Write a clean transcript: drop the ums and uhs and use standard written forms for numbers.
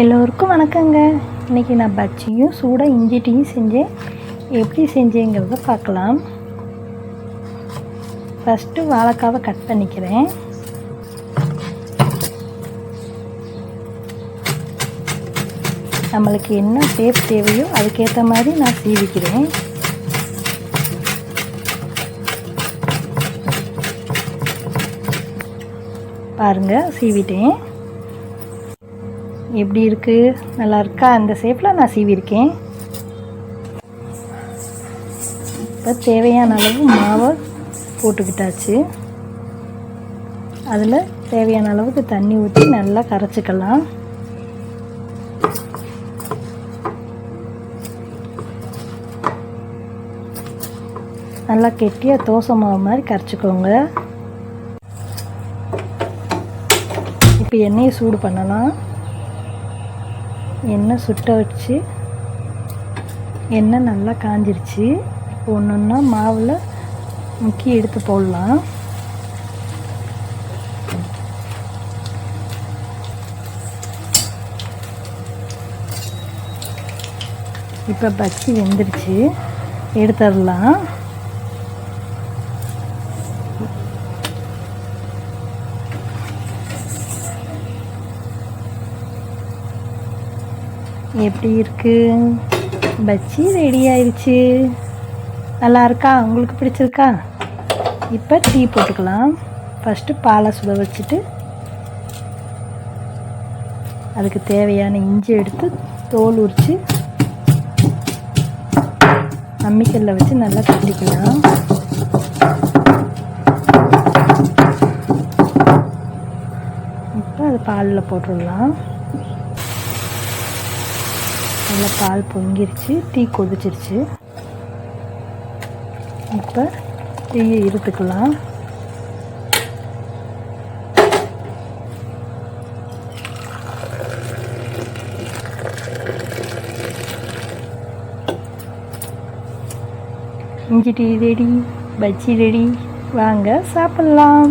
எல்லோருக்கும் வணக்கங்க. இன்றைக்கி நான் பஜ்ஜியும் சூடாக இஞ்சி டீயும் செஞ்சேன். எப்படி செஞ்சேங்கிறத பார்க்கலாம். ஃபஸ்ட்டு வாழைக்காவை கட் பண்ணிக்கிறேன். நம்மளுக்கு என்ன ஷேப் தேவையோ அதுக்கேற்ற மாதிரி நான் சீவிக்கிறேன். பாருங்கள், சீவிட்டேன். எப்படி இருக்குது? நல்லா இருக்கா? அந்த ஷேப்பில் நான் சீவிருக்கேன். இப்போ தேவையான அளவு மாவை போட்டுக்கிட்டாச்சு. அதில் தேவையான அளவுக்கு தண்ணி ஊற்றி நல்லா கரைச்சிக்கலாம். நல்லா கெட்டியாக தோசை மாவு மாதிரி கரைச்சிக்கோங்க. இப்போ எண்ணெயை சூடு பண்ணலாம். எண்ணெய் சுட்ட வச்சு எண்ணெய் நல்லா காஞ்சிருச்சு. இப்போ ஒன்று ஒன்றா மாவில் முக்கி எடுத்து போடலாம். இப்போ பஜ்ஜி வெந்துருச்சு, எடுத்துடலாம். எப்படி இருக்குது? பஜ்ஜி ரெடி ஆயிடுச்சு. நல்லா இருக்கா? உங்களுக்கு பிடிச்சிருக்கா? இப்போ டீ போட்டுக்கலாம். ஃபஸ்ட்டு பாலை சுட வச்சுட்டு அதுக்கு தேவையான இஞ்சி எடுத்து தோல் உரித்து அம்மிக்கல்ல வச்சு நல்லா தட்டிக்கலாம். இப்போ அது பாலில் போட்டுடலாம். நல்லா பால் பொங்கிருச்சு, டீ கொதிச்சிருச்சு. இப்போ டீயை இருத்துக்கலாம். இஞ்சி டீ ரெடி, பஜ்ஜி ரெடி. வாங்க சாப்பிட்லாம்.